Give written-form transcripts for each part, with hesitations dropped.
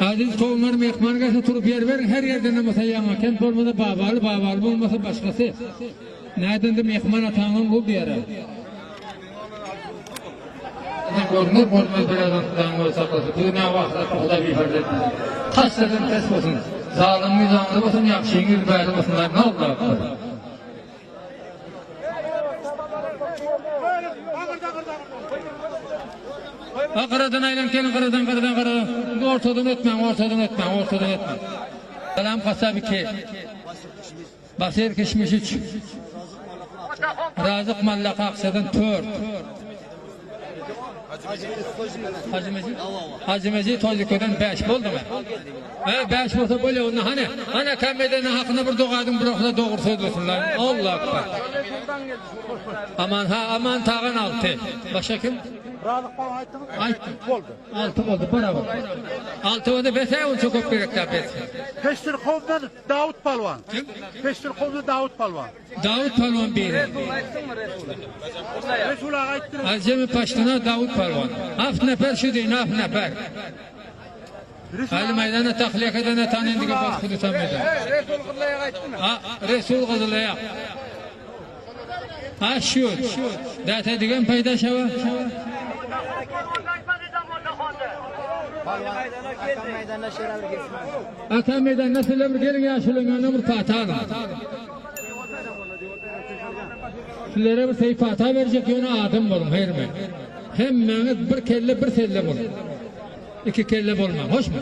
Aziz kovumlar mehmanga turup yer verin, her yerden namasa yana kent olmasa babalı olmasa başkası. Nereden de mehman atanın bu bir yere. Görünür olmaz birazdan olsa kalsın. Bu ne vakti tohda bir farz etmez. Taşlardan test olsun. Zalim nizamlı olsun, yakşı yengil bayrağı olsunlar. Ne oldu? Karadan aylan gelin, karadan. Ortadan etmem. Salam kasabı ki. Basir kişmiş 3. Razık mallaka aksadan 4. Hacı Mecid Tozluköy'den 5 oldu mu? 5 olsa böyle onu hani kemmeden hakkında bir doğadın bırakla doğru söylüyorsunlar. Allah akbar. Aman tağın 6. Başka kim? Razık falan ayttın mı? Ayttım. 6 oldu. 6 oldu, bravo. 6 oldu, 5 ay çok öpürekler besin. Peştir Kov'dan Davut Palvan. Kim? Peştir Kov'dan Davut Palvan. Davut Palvan biri. Resul'a ayttın mı? Acemi Paştına Davut Palvan. Haf nefer şu deyin, haf nefer. Hali meydana tahliyek edene tanındığı bak kudusa meydan. Resul Kızılay'a ayttın mı? Resul Kızılay'a. Şu. Dağıta digen payda şava. Ata meydanına selam gelin ya şöyle bir fatih alın. Sizlere bir sayı fatih verecek yöne adım olun hayır mı? Hemen bir kelle bir selle olun. 2 kelle olmam. Hoş mu?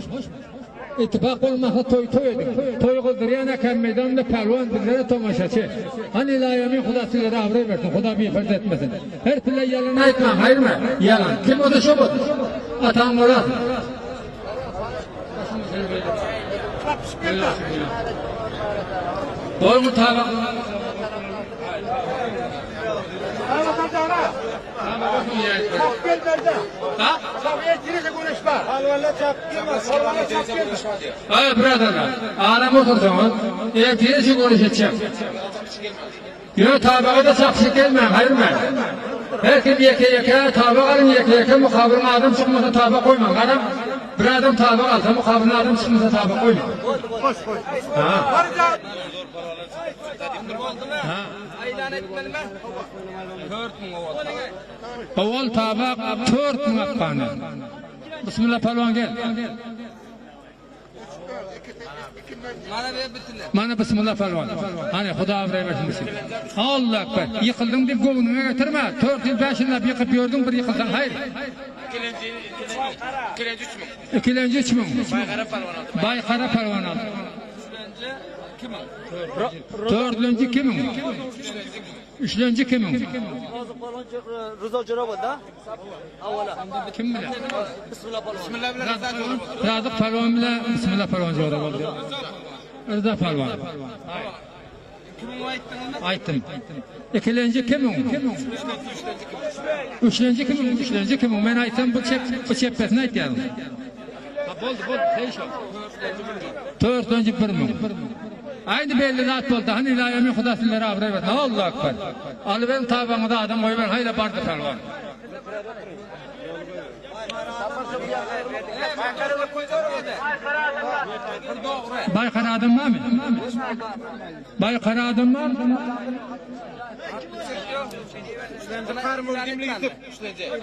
İttifak olmasa toy edin. Toy kıldırıyan akam meydanda pelvan bizlere tomaşaçı. Hani ilayemin hudasıları avray versin. Huda bir ifade etmesin. Her türlü yalan etmem. Hayır mı? Yalan. Kim o da şu bu? Atan Murat. Doğru mu tabak? Çap gel berde. Ha? Çapıya girişe konuşma. Halvalla çap girmez. Halvalla çap girmez. Hayır biraderler. Ağlam oturduğumuz. Girişi konuşacağım. Yok tabağa da çapsı gelmem. Hayır mı? Herkes yeke tabak alın yeke mukabrına adım çıkmasa tabak koymam. Adam bir adam tabak alsa mukabrına adım çıkmasa tabak koymam. Koş. Ha. Aylan etmeli mi? 4.000 oval. Oval tabak 4.000 akkanı. Bismillah palvan gel. Mana ver bitirler. Mana bismillah palvan. Hani Xudo avray versin. Allah akbar. Yıkıldım deb göğününe getirme. 4 yıl 5 yıl yıkıp gördün bir yıkılsan hayır. İkilenci 3.000. Baykara palvan aldı. Dördüncü kimin? Üçüncü kimin? Rıza Carabo'da. Kim bilir? Bismillah Palvan. Bismillah bilen Rıza Carabo'da. Razık Palvan bile Bismillah Palvan Carabo'da. Rıza Palvan. Kimin ayttın mı? Ayttım. İkilenci kimin? Üçüncü kimin? Ben aytsam bu çepesine ayt yani. Boldu. Dördüncü bir mi? Aynı belli zat oldu. Hani ilayemin hudasıları avray versin. Allah akbar. Alıverin tabağında adam koyuverin. Hayla bardı palvan. Baykara adam var mı? Baykara adam var mı?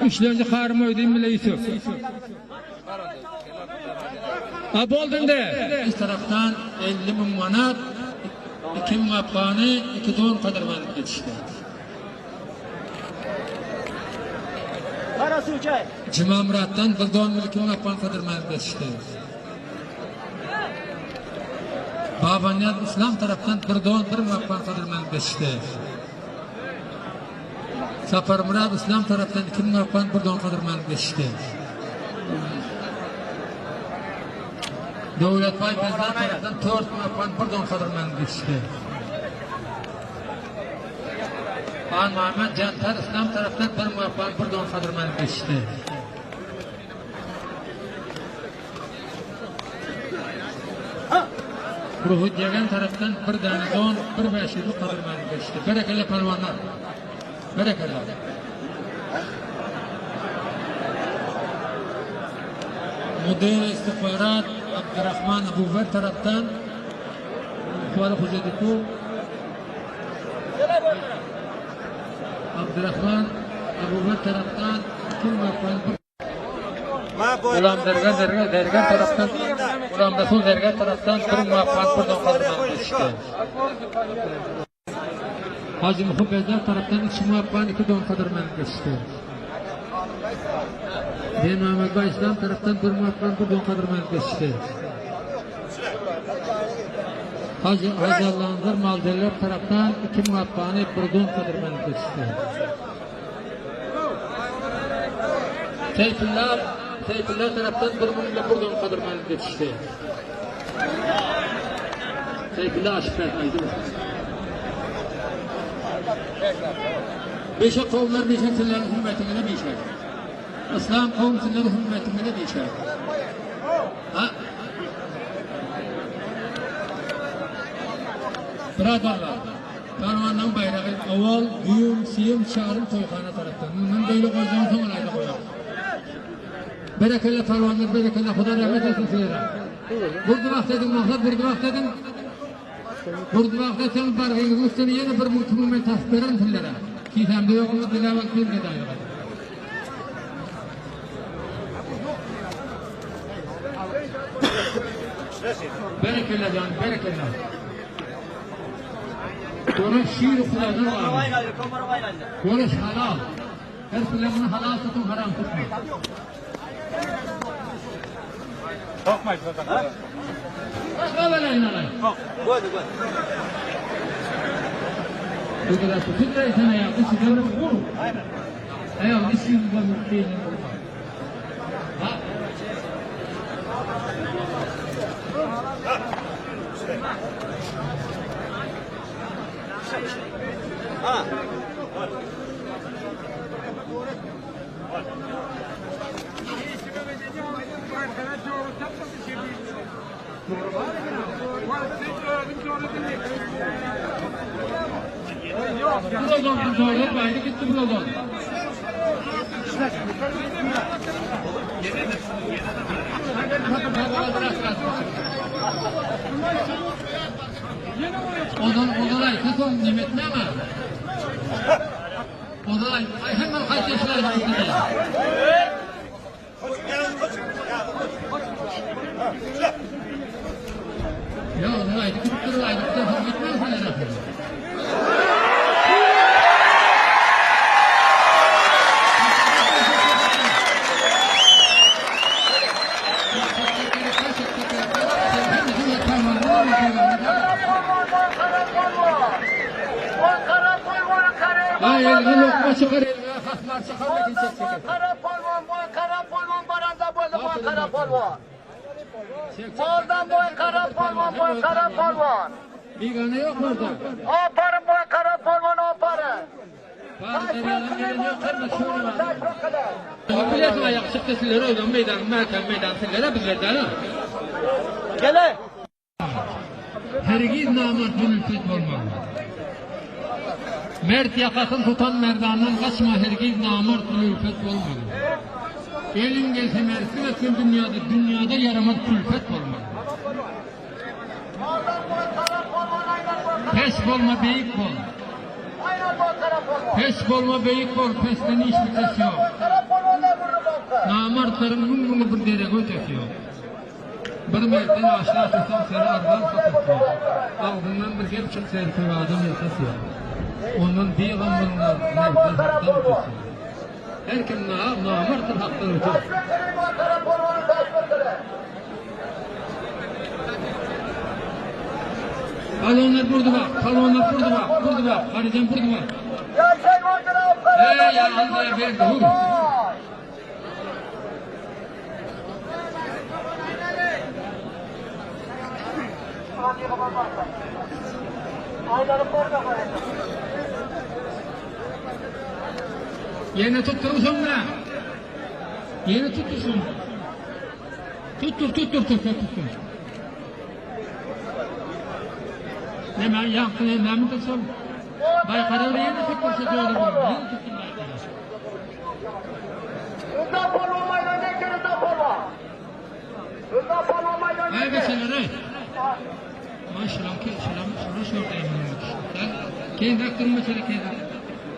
Üçüncü karım ödeyim bile Yusuf. Aboldun de. Bir taraftan 50.000 manat, 2.000 afgani, 2 don kadar manat yetişti. Karası Uçay. Cima Murat'tan 1 don 2.000 afgan kadar manat yetişti. Babanyat İslam taraftan 1 don 1.000 afgan kadar manat yetişti. Safar Murat İslam taraftan 2.000 afgan 1 don kadar manat yetişti. Devlet Bay Bezdan tarafından 4.000 afgan 1 don kadar manat yetişti. An Muhammed Cantar İslam tarafından 1.000 afgan 1 don kadar manat yetişti. Ruhut Yagan tarafından 1 tane don 1.5 yıl kadar manat yetişti. Berekeli palvanlar. Berekeli. Müdür istihbarat Abdurrahman Abuver taraftan Kuala Huzediku Abdurrahman Abuver taraftan kim yapar? Ulam dergen taraftan Ulam Resul dergen taraftan bir muvaffak bir dokazman geçti. Hacı Muhubbezer taraftan 2 muvaffak 2 dokazman geçti. Deyim Ahmet Bay İslam taraftan bir muvaffak bir dokazman geçti. Hacı Allah'ındır Malderler taraftan 2 muvaffak 1 dokazman geçti. Seyfullah taraftan bir mülle buradan kadırmanı geçişti. Seyfullah aşıklar aydı. Beşe kavimler beşe sillerin hümmetine beşer. İslam kavim sillerin hümmetine beşer. Bradarlar, Karvandan bayrağı aval, düğüm, siyim, çağrım toykhana taraftan. Bundan böyle koyacağım sonra ayda koyalım. Berekelle parvanlar, berekelle Huda rahmet etsin sizlere. Burada vaxt edin, burada vaxt edin. Burada vaxt edin, barğınızın üstüne yeni bir muhtemelen tasvip veren sizlere. Kisemde yoğunlu dilavat bir de dayağı. Berekelle canım, berekelle. Konuş şiir Huda'dan var. Konuş halal. Her filanını halal tutun, haram tutma. Bakmayız zaten. Başka böyle inanayım. Koy. Bu kadar tutun sana ya. Bu sigara vur. Aynen. Ayağım bir şey bu değil. Ha? Ha. Buradan zorla baydı gitti buradan. Odalay kızım nimetli ama. Odalay hemen kaç yaşlar var size? Ya odalay gidip duraydı. Gitmez mi herhalde? Hayır, lokma çıkar elime, hasmar çıkar, lekin çek. Kara polvon baranda boylu kara polvon. Moldan boy kara polvon. Bir gane yok orada. Aparın boy kara polvon aparın. Bazı yanın yerine yok, kırma şöyle var. Biliyorsun ayak çıktı sizlere oydan meydan, meydan sizlere bizlerde ha. Gele. Hergiz namert gülülpet olmalı. Mert yakasını tutan merdandan kaçma, hergiz namert gülülpet olmalı. Elin gelse mersin etsin dünyada yaramaz külfet olmalı. Pes olma beyik bol. Pes olma beyik bol, pesten hiç bitesi yok. Namartların mumunu bir derek ötesi yok. Bir mertten aşağı tutan seni ardan satışıyor. Ağzından bir gerçek serfi adam yasasıyor. Onun bir adam bunlar mertten haktan ötesi. Her kim namartır haktan ötesi. Kalonlar burada bak, Harican burada bak. Ya Allah'a verdi, hu. Yine tutturursun mu? Yine tuttursun. Tuttur. Ne ben yaktın, ne mi tutsun? Baykarı oraya mı tuttursa doğru mu? Yine tutsun baykarı. Ay beşeler ay. Maşallah ki şunu şordayım. Keyin rektörüm mesele keyin.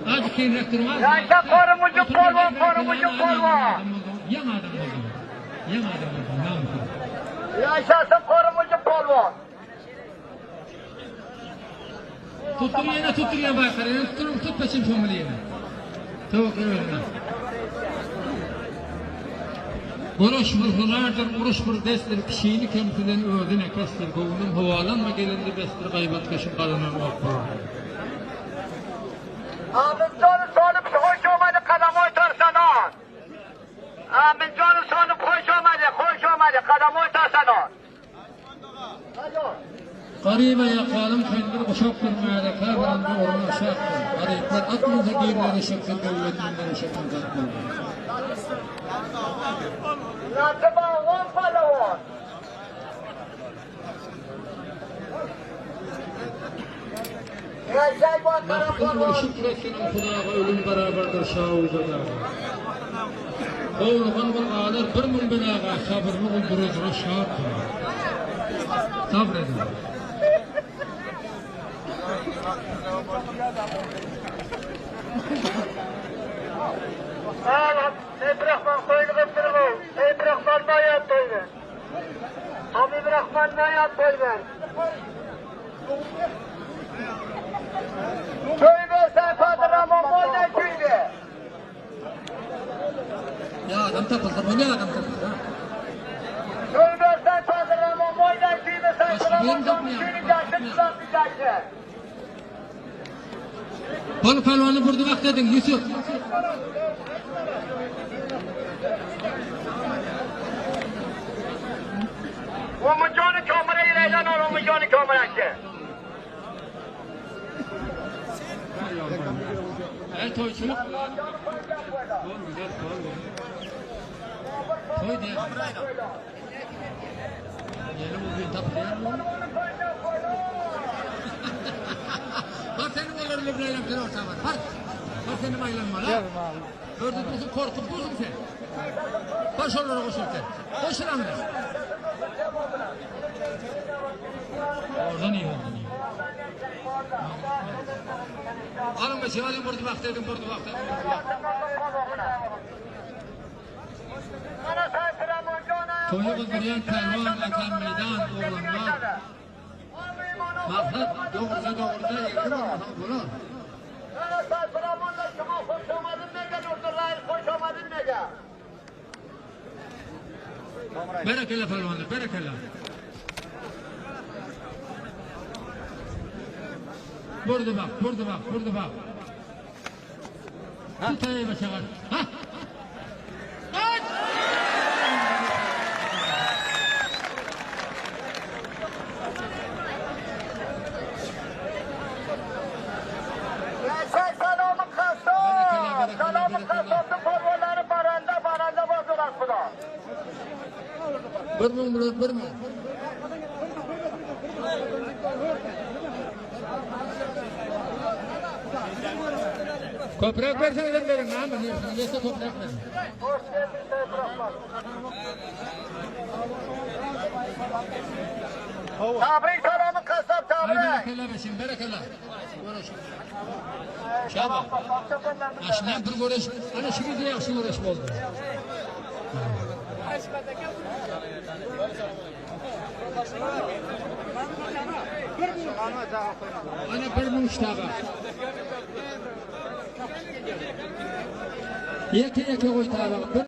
Hadi keyin rektörüm az. Yaşa korumucu polvon, korumucu polvon. Yan adam oldu. Yan adam oldu. Namusu. Yaşasın korumucu polvon. Tuttur yine bakar. Tut peşin şomulu yine. Tavuk öyle. Uruş vurgulardır, uruş vur destir, kişiyi kemsilen ödüne kestir, kovulun havalanma gelindi bestir, gaybat keşin kalınan vakfı. Amin canı sonup hoş olmadı kadam oytarsan on. Amin canı sonup hoş olmadı kadam oytarsan on. Garibe yakalım kendir kuşak durmaya kavranda orman aşaktır. Garipler aklınıza girleri şekil devletinleri şekil zaten. Nasıba on palavon. Yaşay bu kara Yaptın polvon. bu şükretinin kulağı ölüm beraberdir şahuzada. Oğluğun bir ağlar bir mün belağa sabırlı öldürücüne şahattır. Sabredin. Evet, İbrahman koyunu götürür. İbrahman mayat koyunu. Abi İbrahman mayat koyunu. Köyü sen Ramon boydan köyü. Ya adam tapıldı, bu ne adam tapıldı? Köyü sen Ramon boydan köyü. Sen Ramon köyünü yaşın tutamayacaksın. Balı pelvanı vurdu bak dedin Yusuf. Omuzcunu kömüre ileyden ol, omuzcunu kömüre ki. El toyçuluk. Doğru güzel, doğru. Toy diye. Yeni bugün tapılayan mı? Bak senin oğlanın lebleyle bir orta var. Bak senin aylanma la. Gördün musun korkup durdun sen. Baş onlara koşurken. Koşun anne. Oradan iyi oldu. Alın beşi alın burada bak dedim burada bak dedim. Toyu kıldırıyan pelvan akan meydan oğlanlar. Maksat doğruca yerim olmadan bulur. Berekele pelvanı, berekele. Burada bak. Tutayı başalar. Ha? Aç! Salamı kasası formaları baranda bozdular buna. Bir mi? Toprak versene verin lan beni. Neyse toprak verin. Hoş geldin Topraklar. Tabrik salamı kasap tabrik. Berekele beşim, berekele. Şaba. Aşnan bir görüş. Ana şimdi de yaxşı görüş oldu. Ana bir mün iştaba. Yeke koy tabağa.